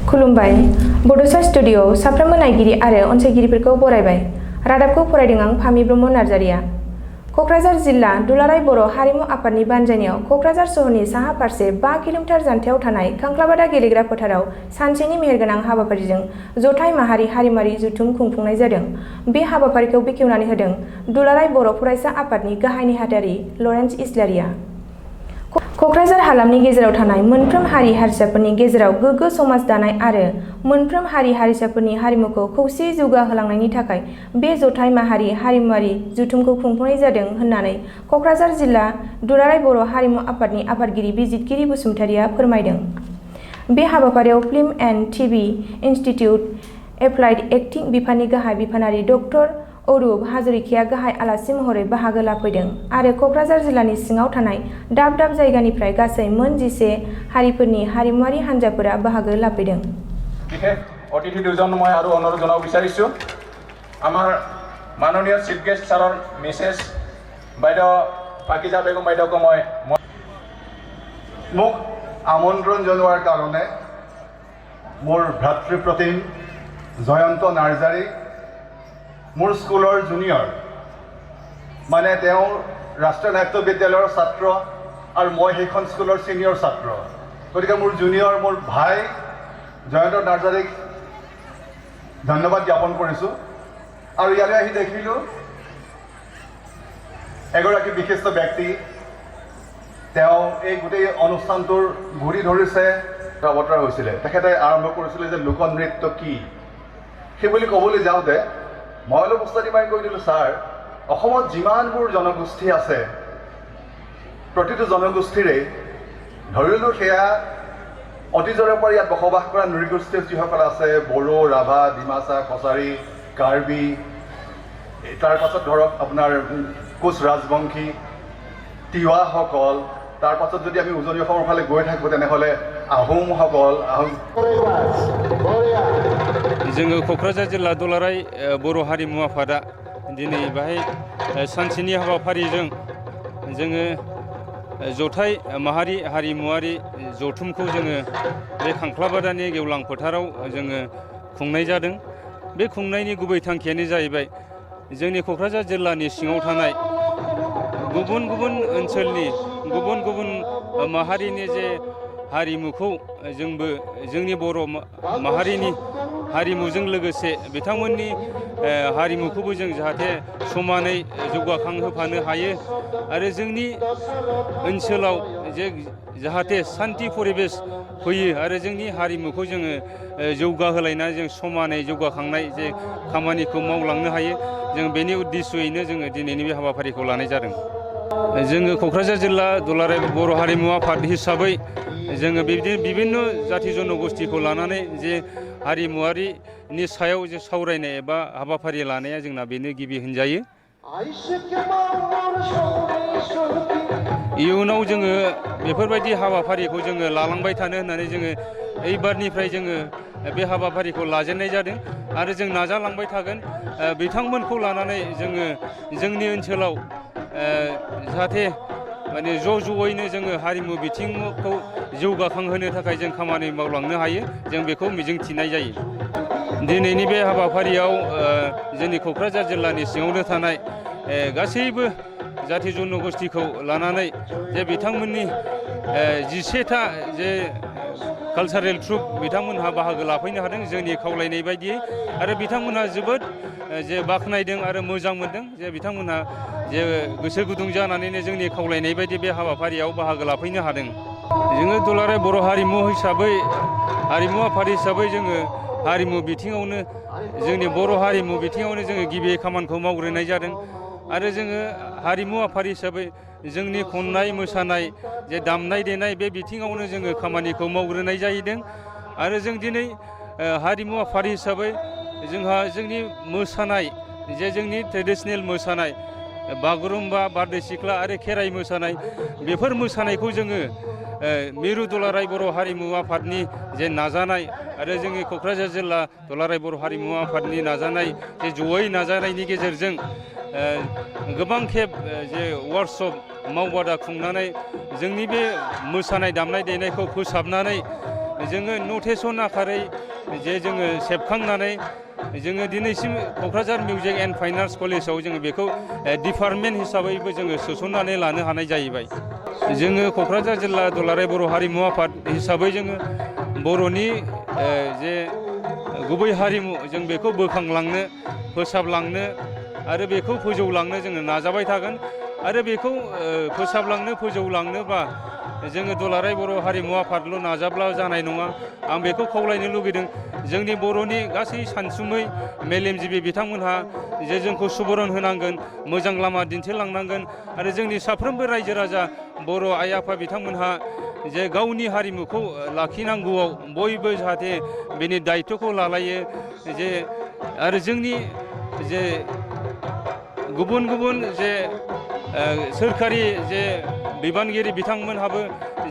खुलुमबाय। बड'सा स्टुडिअ'आव साफ्रोमबो नायगिरि आरो अनसायगिरिफोरखौ बरायबाय। रादाबखौ फरायदों आं फामि ब्रह्म नार्जारिया। क'क्राझार जिल्ला दुलाराय बर' हारिमु आफादनि बानजायनायाव क'क्राझार सहरनि साहा फारसे 5 किल'मिटार जानथायाव थानाय खांख्लाबादा गेलेग्रा फोथाराव सानसेनि मेहेरगोनां हाबाफारिजों जथाय माहारि हारिमुआरि जथुम खुंफुंनाय जादों। बे हाबाफारिखौ बेखेवनानै होदों दुलाराय बर' फरायसा आफादनि गाहाय नेहाथारि लरेन्स इस्लारिया। क'क्राझार हालामनि गेजेराव थानाय मोनफ्रोम हारि हारिसाफोरनि गेजेराव गोग्गो समाज दानाय आरो मोनफ्रोम हारि हारिसाफोरनि हारिमुखौ खौसेयै जौगाहोलांनायनि थाखाय बे जथाय माहारि हारिमुआरि जथुमखौ खुंफुंनाय जादों होननानै क'क्राझार जिल्ला दुलाराय बर' हारिमु आफादनि आफादगिरि बिजितगिरि बसुमतारिया फोरमायदों। बे हाबाफारियाव film end TV institute applied acting बिफाननि गाहाय बिफानारि डक्टर अरुप हाजरिकाया गाहाय आलासि महरै बाहागो लाफैदों आरो क'क्राझार जिल्लानि सिङाव थानाय दाब दाब जायगानिफ्राय गासै मोन 11 हारिफोरनि हारिमुआरि हान्जाफोरा बाहागो लाफैदों। বিশেষ অতিথি দুজন মই আৰু অনুৰোধ জনাব বিচাৰিছোঁ। আমাৰ মাননীয় চিফ গেষ্ট ছাৰৰ মিছেছ বাইদেউ পাকিজা বেগম বাইদেউক মই মোক আমন্ত্ৰণ জনোৱাৰ কাৰণে মোৰ ভাতৃপ্ৰতিম জয়ন্ত নাৰ্জাৰী মোৰ স্কুলৰ জুনিয়ৰ মানে তেওঁ ৰাষ্ট্ৰীয় নাট্য বিদ্যালয়ৰ ছাত্ৰ আৰু মই সেইখন স্কুলৰ সিনিয়ৰ ছাত্ৰ, গতিকে মোৰ জুনিয়ৰ মোৰ ভাই জয়ন্ত নাৰ্জাৰীক ধন্যবাদ জ্ঞাপন কৰিছোঁ। আৰু ইয়ালৈ আহি দেখিলোঁ এগৰাকী বিশিষ্ট ব্যক্তি, তেওঁ এই গোটেই অনুষ্ঠানটোৰ ঘূৰি ধৰিছে অৱতাৰ হৈছিলে। তেখেতে আৰম্ভ কৰিছিলে যে লোকনৃত্য কি সেই বুলি ক'বলৈ যাওঁতে মই অলপ উস্তাদি মাৰি কৈ দিলোঁ, ছাৰ অসমত যিমানবোৰ জনগোষ্ঠী আছে প্ৰতিটো জনগোষ্ঠীৰে ধৰিলোঁ সেয়া অতীজৰে পৰা ইয়াত বসবাস কৰা নৃগোষ্ঠী যিসকল আছে বড়ো, ৰাভা, ডিমাচা, কছাৰী, কাৰ্বি, তাৰ পাছত ধৰক আপোনাৰ কোচ ৰাজবংশী, তিৱাসকল, তাৰ পাছত যদি আমি উজনি অসমৰ ফালে গৈ থাকোঁ তেনেহ'লে আহোমসকল। जोङो क'क्राझार जिल्ला दुलाराय बर' हारिमु आफादा दिनै बाहाय सानसेनि हाबाफारिजों जोङो जथाय माहारि हारिमुआरि जथुमखौ जोङो बे खांख्लाबादानि गेवलां फोथाराव जोङो खुंनाय जादों। बे खुंनायनि गुबै थांखियानो जाहैबाय जोंनि क'क्राझार जिल्लानि सिङाव थानाय गुबुन गुबुन ओनसोलनि गुबुन गुबुन माहारिनि जे हारिमुखौ जोंबो जोंनि बर' माहारिनि हारिमुजों लोगोसे बिथांमोननि हारिमुखौबो जों जाहाथे समानै जौगाखांहोफानो हायो आरो जोंनि ओनसोलाव जे जाहाथे सान्थि परिबेस फैयो आरो जोंनि हारिमुखौ जोङो जौगाहोलायनानै जों समानै जौगाखांनाय जे खामानिखौ मावलांनो हायो, जों बेनि उद्देश्ययैनो जोङो दिनैनि बे हाबाफारिखौ लानाय जादों। जोङो क'क्राझार जिल्ला दुलाराय बर' हारिमु आफाद हिसाबै जोङो बिदिनो बिभिन्न जाथि जनगोष्ठीखौ लानानै जे हारिमुआरिनि सायाव जे सावरायनाय एबा हाबाफारि लानाया जोंना बेनो गिबि होनजायो। इयुनाव जोङो बेफोरबायदि हाबाफारिखौ जोङो लालांबाय थानो होननानै जोङो एबारनिफ्राय जोङो बे हाबाफारिखौ लाजेननाय जादों आरो जों नाजालांबाय थागोन। बिथांमोनखौ लानानै जोङो जोंनि ओनसोलाव जाहाथे माने ज'यैनो जोङो हारिमु बिथिंखौ जौगाखांहोनो थाखाय जों खामानि मावलांनो हायो, जों बेखौ मिजिंथिनाय जायो। दिनैनि बे हाबाफारियाव जोंनि क'क्राझार जिल्लानि सिङावनो थानाय गासैबो जाथि जनगोष्ठीखौ लानानै जे बिथांमोननि 11टा जे कालचारेल ट्रुप बिथांमोनहा बाहागो लाफैनो हादों जोंनि खावलायनाय बायदियै आरो बिथांमोनहा जोबोद जे बाख्नायदों आरो मोजां मोनदों जे बिथांमोनहा जे गोसो गुदुं जानानैनो जोंनि खावलायनाय बायदि बे हाबाफारियाव बाहागो लाफैनो हादों। जोङो दुलाराय बर' हारिमु हिसाबै हारिमु आफाद हिसाबै जोङो हारिमु बिथिङावनो जोंनि बर' हारिमु बिथिङावनो जोङो गिबि खामानिखौ मावग्रोनाय जादों आरो जोङो हारिमु आफाद हिसाबै जोंनि खननाय मोसानाय जे दामनाय देनाय बे बिथिङावनो जोङो खामानिखौ मावग्रोनाय जाहैदों आरो जों दिनै हारिमु आफाद हिसाबै जोंहा जोंनि मोसानाय जे जोंनि ट्रेडिशनेल मोसानाय बागुरुम्बा, बारदै सिख्ला आरो खेराइ मोसानाय बेफोर मोसानायखौ जोङो मिरु दुलाराय बर' हारिमु आफादनि जे नाजानाय आरो जोंनि क'क्राझार जिल्ला दुलाराय बर' हारिमु आफादनि नाजानाय जे जयै नाजानायनि गेजेरजों गोबां खेब जे वार्कशप मावबादा खुंनानै जोंनि बे मोसानाय दामनाय देनायखौ फोसाबनानै जोङो नटेसन आखारै जे जोङो सेबखांनानै जोङो दिनैसिम Kokrajhar music and fine arts कलेजाव जोङो बेखौ डिपार्टमेन्ट हिसाबैबो जोङो सोसननानै लानो हानाय जाहैबाय। जोङो क'क्राझार जिल्ला दुलाराय बर' हारिमु आफाद हिसाबै जोङो बर'नि जे गुबै हारिमु जों बेखौ बोखांलांनो फोसाबलांनो आरो बेखौ फोजौलांनो जोङो नाजाबाय थागोन आरो बेखौ फोसाबलांनो फोजौलांनोबा जोङो दुलाराय बर' हारिमु आफादल' नाजाब्ला जानाय नङा। आं बेखौ खावलायनो लुगैदों जोंनि बर'नि गासै सानसुमै मेलेमजिबि बिथांमोनहा जे जोंखौ सुबुरुन होनांगोन, मोजां लामा दिन्थिलांनांगोन आरो जोंनि साफ्रोमबो रायजो राजा बर' आइ आफा बिथांमोनहा जे गावनि हारिमुखौ लाखिनांगौआव बयबो जाहाथे बेनि दायित्वखौ लालायो जे आरो जोंनि जे गुबुन गुबुन जे सोरखारि जे बिबानगिरि बिथांमोनहाबो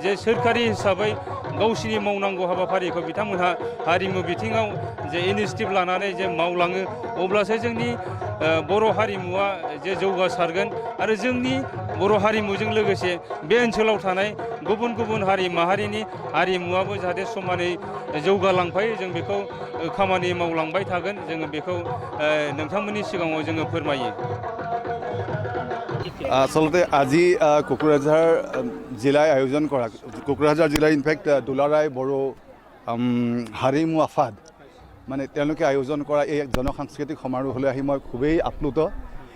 जे सोरखारि हिसाबै गावसिनि मावनांगौ हाबाफारिखौ बिथांमोनहा हारिमु बिथिङाव जे इनिसियेटिभ लानानै जे मावलाङो अब्लासो जोंनि बर' हारिमुवा जे जौगासारगोन आरो जोंनि बर' हारिमुजों लोगोसे बे ओनसोलाव थानाय गुबुन गुबुन हारि माहारिनि हारिमुवाबो जाहाथे समानै जौगालांफायो जों बेखौ खामानि मावलांबाय थागोन जोङो बेखौ नोंथांमोननि सिगाङाव जोङो फोरमायो। আচলতে আজি কোকৰাঝাৰ জিলাই আয়োজন কৰা কোকৰাঝাৰ জিলাৰ ইনফেক্ট দুলাৰায় বড়ো হাৰিমু আফাদ মানে তেওঁলোকে আয়োজন কৰা এই জনসাংস্কৃতিক সমাৰোহলৈ আহি মই খুবেই আপ্লুত।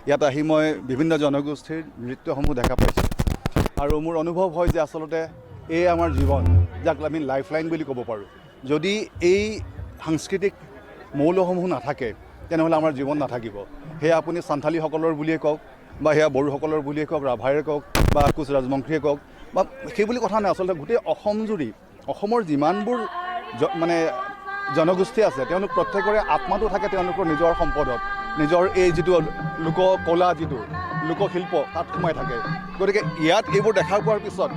ইয়াত আহি মই বিভিন্ন জনগোষ্ঠীৰ নৃত্যসমূহ দেখা পাইছোঁ আৰু মোৰ অনুভৱ হয় যে আচলতে এই আমাৰ জীৱন যাক আমি লাইফ লাইন বুলি ক'ব পাৰোঁ। যদি এই সাংস্কৃতিক মৌলসমূহ নাথাকে তেনেহ'লে আমাৰ জীৱন নাথাকিব। সেয়া আপুনি সান্থালীসকলৰ বুলিয়ে কওক বা সেয়া বড়োসকলৰ বুলিয়ে কওক, ৰাভাৰে কওক বা কোচ ৰাজবংশীয়ে কওক বা সেই বুলি কথা নাই। আচলতে গোটেই অসমজুৰি অসমৰ যিমানবোৰ মানে জনগোষ্ঠী আছে তেওঁলোক প্ৰত্যেকৰে আত্মাটো থাকে তেওঁলোকৰ নিজৰ সম্পদত, নিজৰ এই যিটো লোককলা যিটো লোকশিল্প তাত সোমাই থাকে। গতিকে ইয়াত এইবোৰ দেখা পোৱাৰ পিছত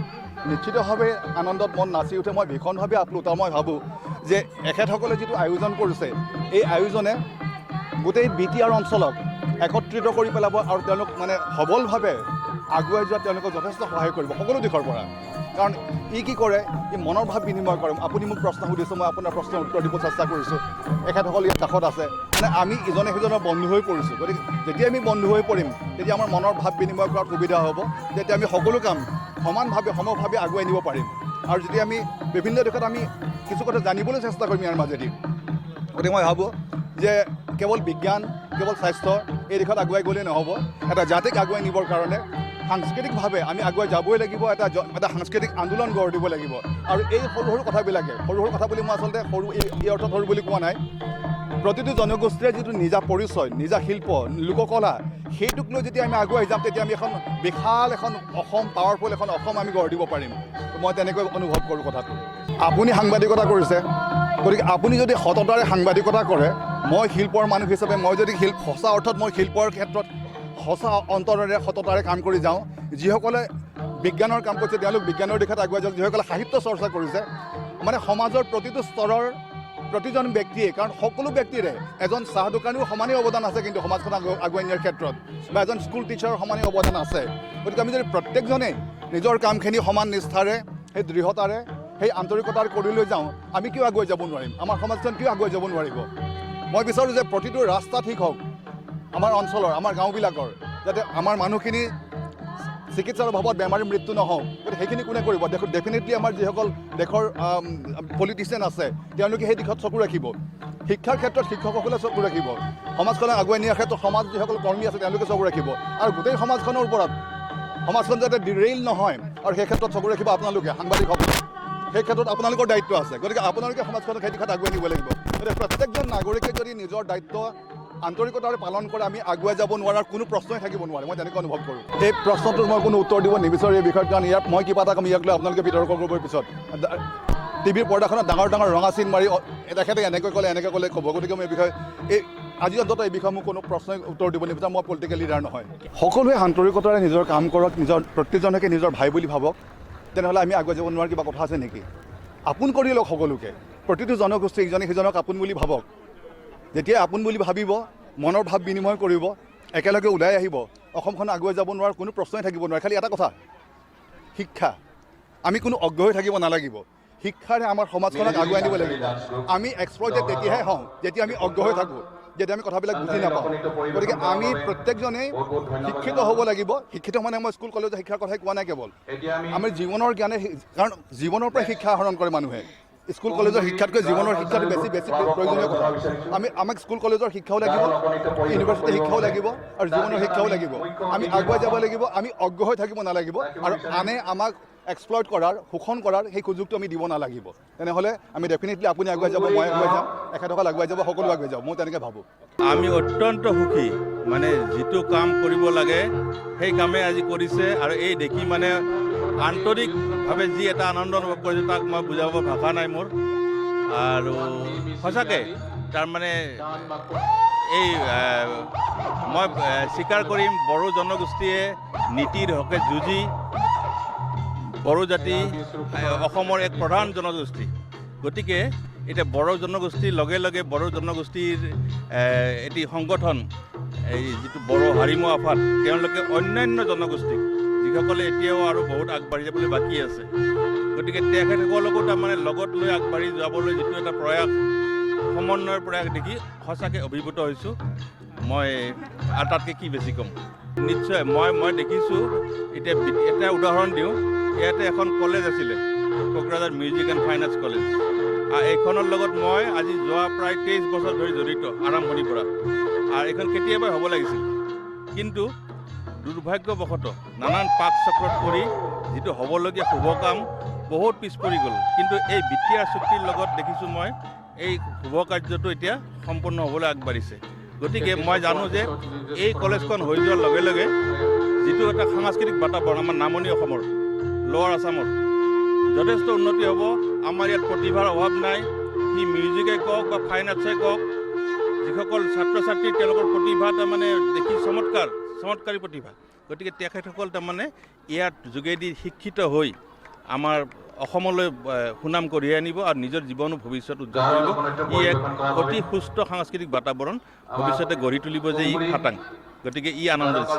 নিশ্চিতভাৱে আনন্দত মন নাচি উঠে। মই ভীষণভাৱে আপ্লুত। মই ভাবোঁ যে এখেতসকলে যিটো আয়োজন কৰিছে এই আয়োজনে গোটেই BTR অঞ্চলক একত্ৰিত কৰি পেলাব আৰু তেওঁলোক মানে সবলভাৱে আগুৱাই যোৱাত তেওঁলোকক যথেষ্ট সহায় কৰিব সকলো দিশৰ পৰা। কাৰণ ই কি কৰে, ই মনৰ ভাৱ বিনিময় কৰে। আপুনি মোক প্ৰশ্ন সুধিছে, মই আপোনাৰ প্ৰশ্নৰ উত্তৰ দিব চেষ্টা কৰিছোঁ। এখেতসকল ইয়াত কাষত আছে, মানে আমি ইজনে সিজনৰ বন্ধু হৈ পৰিছোঁ। গতিকে যেতিয়া আমি বন্ধু হৈ পৰিম তেতিয়া আমাৰ মনৰ ভাৱ বিনিময় কৰাত সুবিধা হ'ব, তেতিয়া আমি সকলো কাম সমানভাৱে সমভাৱে আগুৱাই নিব পাৰিম। আৰু যেতিয়া আমি বিভিন্ন দিশত আমি কিছু কথা জানিবলৈ চেষ্টা কৰিম ইয়াৰ মাজেদি। গতিকে মই ভাবোঁ যে কেৱল বিজ্ঞান কেৱল স্বাস্থ্য এই দিশত আগুৱাই গ'লেই নহ'ব। এটা জাতিক আগুৱাই নিবৰ কাৰণে সাংস্কৃতিকভাৱে আমি আগুৱাই যাবই লাগিব, এটা সাংস্কৃতিক আন্দোলন গঢ় দিব লাগিব। আৰু এই সৰু সৰু কথাবিলাকে সৰু সৰু কথা বুলি মই আচলতে সৰু এই অৰ্থত সৰু বুলি কোৱা নাই। প্ৰতিটো জনগোষ্ঠীৰে যিটো নিজা পৰিচয়, নিজা শিল্প, লোককলা সেইটোক লৈ যেতিয়া আমি আগুৱাই যাম তেতিয়া আমি এখন বিশাল এখন অসম, পাৱাৰফুল এখন অসম আমি গঢ় দিব পাৰিম। মই তেনেকৈ অনুভৱ কৰোঁ কথাটো। আপুনি সাংবাদিকতা কৰিছে, গতিকে আপুনি যদি সততাৰে সাংবাদিকতা কৰে, মই শিল্পৰ মানুহ হিচাপে মই যদি সঁচা অৰ্থত মই শিল্পৰ ক্ষেত্ৰত সঁচা অন্তৰেৰে সততাৰে কাম কৰি যাওঁ, যিসকলে বিজ্ঞানৰ কাম কৰিছে তেওঁলোক বিজ্ঞানৰ দিশত আগুৱাই যাওক, যিসকলে সাহিত্য চৰ্চা কৰিছে, মানে সমাজৰ প্ৰতিটো স্তৰৰ প্ৰতিজন ব্যক্তিয়ে, কাৰণ সকলো ব্যক্তিৰে এজন চাহ দোকানীও সমানেই অৱদান আছে কিন্তু সমাজখন আগুৱাই নিয়াৰ ক্ষেত্ৰত, বা এজন স্কুল টিচাৰৰ সমানেই অৱদান আছে। গতিকে আমি যদি প্ৰত্যেকজনেই নিজৰ কামখিনি সমান নিষ্ঠাৰে, সেই দৃঢ়তাৰে, সেই আন্তৰিকতাৰে কৰি লৈ যাওঁ, আমি কিয় আগুৱাই যাব নোৱাৰিম? আমাৰ সমাজখন কিয় আগুৱাই যাব নোৱাৰিব? মই বিচাৰোঁ যে প্ৰতিটো ৰাস্তা ঠিক হওক আমাৰ অঞ্চলৰ, আমাৰ গাঁওবিলাকৰ, যাতে আমাৰ মানুহখিনি চিকিৎসাৰ অভাৱত বেমাৰীৰ মৃত্যু নহওক। গতিকে সেইখিনি কোনে কৰিব? ডেফিনেটলি আমাৰ যিসকল দেশৰ পলিটিচিয়ান আছে তেওঁলোকে সেই দিশত চকু ৰাখিব। শিক্ষাৰ ক্ষেত্ৰত শিক্ষকসকলে চকু ৰাখিব, সমাজখনক আগুৱাই নিয়াৰ ক্ষেত্ৰত সমাজ যিসকল কৰ্মী আছে তেওঁলোকে চকু ৰাখিব, আৰু গোটেই সমাজখনৰ ওপৰত সমাজখন যাতে ডিৰেইল নহয় আৰু সেই ক্ষেত্ৰত চকু ৰাখিব আপোনালোকে সাংবাদিকসকলে। সেই ক্ষেত্ৰত আপোনালোকৰ দায়িত্ব আছে। গতিকে আপোনালোকে সমাজখনক সেই দিশত আগুৱাই নিব লাগিব। গতিকে প্ৰত্যেকজন নাগৰিকে যদি নিজৰ দায়িত্ব আন্তৰিকতাৰে পালন কৰে আমি আগুৱাই যাব নোৱাৰাৰ কোনো প্ৰশ্নই থাকিব নোৱাৰে। মই তেনেকৈ অনুভৱ কৰোঁ। এই প্ৰশ্নটোত মই কোনো উত্তৰ দিব নিবিচাৰোঁ এই বিষয়ত, কাৰণ ইয়াত মই কিবা এটা কম, ইয়াক লৈ আপোনালোকে বিতৰ্ক কৰিবৰ পিছত টিভিৰ পৰ্দাখনত ডাঙৰ ডাঙৰ ৰঙা চিন মাৰি তেখেতে এনেকৈ ক'লে এনেকৈ ক'লে ক'ব। গতিকে মই এই বিষয়ে আজি অন্তত এই বিষয়ে মোক কোনো প্ৰশ্নই উত্তৰ দিব নিবিচাৰোঁ। মই পলিটিকেল লিডাৰ নহয়। সকলোৱে আন্তৰিকতাৰে নিজৰ কাম কৰক, নিজৰ প্ৰতিজনকে নিজৰ ভাই বুলি ভাবক, তেনেহ'লে আমি আগুৱাই যাব নোৱাৰা কিবা কথা আছে নেকি? আপোন কৰি লওক সকলোকে, প্ৰতিটো জনগোষ্ঠী ইজনে সিজনক আপোন বুলি ভাবক। যেতিয়া আপোন বুলি ভাবিব, মনৰ ভাৱ বিনিময় কৰিব, একেলগে ওলাই আহিব, অসমখন আগুৱাই যাব নোৱাৰাৰ কোনো প্ৰশ্নই থাকিব নোৱাৰে। খালি এটা কথা, শিক্ষা। আমি কোনো অজ্ঞ হৈ থাকিব নালাগিব। শিক্ষাৰে আমাৰ সমাজখনক আগুৱাই নিব লাগিব। আমি এক্সপ্লইটেড তেতিয়াহে হওঁ যেতিয়া আমি অজ্ঞ হৈ থাকোঁ, যেতিয়া আমি কথাবিলাক বুজি নাপাওঁ। গতিকে আমি প্ৰত্যেকজনেই শিক্ষিত হ'ব লাগিব। শিক্ষিত মানে মই স্কুল কলেজৰ শিক্ষাৰ কথাই কোৱা নাই কেৱল, আমি জীৱনৰ জ্ঞানে, কাৰণ জীৱনৰ পৰাই শিক্ষা আহৰণ কৰে মানুহে। স্কুল কলেজৰ শিক্ষাতকৈ জীৱনৰ শিক্ষাটো বেছি প্ৰয়োজনীয় কথা। আমাক স্কুল কলেজৰ শিক্ষাও লাগিব, ইউনিভাৰ্চিটিৰ শিক্ষাও লাগিব আৰু জীৱনৰ শিক্ষাও লাগিব। আমি আগুৱাই যাব লাগিব, আমি অজ্ঞ হৈ থাকিব নালাগিব আৰু আনে আমাক এক্সপ্লইট কৰাৰ, শোষণ কৰাৰ সেই সুযোগটো আমি দিব নালাগিব। তেনেহ'লে আমি ডেফিনেটলি আপুনি আগুৱাই যাব, মই আগুৱাই যাম, এখেতসকল আগুৱাই যাব, সকলো আগুৱাই যাব, মই তেনেকৈ ভাবোঁ। আমি অত্যন্ত সুখী, মানে যিটো কাম কৰিব লাগে সেই কামেই আজি কৰিছে আৰু এই দেখি মানে আন্তৰিকভাৱে যি এটা আনন্দ অনুভৱ কৰিছোঁ তাক মই বুজাব ভাষা নাই মোৰ। আৰু সঁচাকৈ তাৰমানে এই মই স্বীকাৰ কৰিম, বড়ো জনগোষ্ঠীয়ে নীতিৰ হকে যুঁজি, বড়ো জাতি অসমৰ এক প্ৰধান জনগোষ্ঠী। গতিকে এতিয়া বড়ো জনগোষ্ঠীৰ লগে লগে বড়ো জনগোষ্ঠীৰ এটি সংগঠন, এই যিটো বড়ো হাৰিমু আফাদ, তেওঁলোকে অন্যান্য জনগোষ্ঠীক, যিসকলে এতিয়াও আৰু বহুত আগবাঢ়ি যাবলৈ বাকী আছে, গতিকে তেখেতসকলকো তাৰমানে লগত লৈ আগবাঢ়ি যাবলৈ যিটো এটা প্ৰয়াস, সমন্বয়ৰ প্ৰয়াস দেখি সঁচাকৈ অভিভূত হৈছোঁ। মই আৰু তাতকৈ কি বেছি ক'ম। নিশ্চয় মই দেখিছোঁ, এতিয়া এটা উদাহৰণ দিওঁ, ইয়াতে এখন কলেজ আছিলে, Kokrajhar music and fine arts college. এইখনৰ লগত মই আজি যোৱা প্ৰায় 23 বছৰ ধৰি জড়িত, আৰম্ভণিৰ পৰা। আৰু এইখন কেতিয়াবাই হ'ব লাগিছিল, কিন্তু দুৰ্ভাগ্যবশতঃ নানান পাক চক্ৰত পৰি যিটো হ'বলগীয়া শুভ কাম বহুত পিছ পৰি গ'ল। কিন্তু এই বিটিআৰ চুক্তিৰ লগত দেখিছোঁ মই এই শুভ কাৰ্যটো এতিয়া সম্পূৰ্ণ হ'বলৈ আগবাঢ়িছে। গতিকে মই জানো যে এই কলেজখন হৈ যোৱাৰ লগে লগে যিটো এটা সাংস্কৃতিক বাতাবৰণ আমাৰ নামনি অসমৰ, লোৱাৰ আছামৰ যথেষ্ট উন্নতি হ'ব। আমাৰ ইয়াত প্ৰতিভাৰ অভাৱ নাই, সি মিউজিকে কওক বা ফাইন আৰ্টছে কওক, যিসকল ছাত্ৰ ছাত্ৰী তেওঁলোকৰ প্ৰতিভা তাৰমানে দেখি চমৎকাৰী প্ৰতিভা। গতিকে তেখেতসকল তাৰমানে ইয়াত যোগেদি শিক্ষিত হৈ আমাৰ অসমলৈ সুনাম কঢ়িয়াই আনিব আৰু নিজৰ জীৱনো ভৱিষ্যত উজ্জ্বল কৰিব। ই এক অতি সুস্থ সাংস্কৃতিক বাতাবৰণ ভৱিষ্যতে গঢ়ি তুলিব যে ই খাটাং। গতিকে ই আনন্দ দিছে।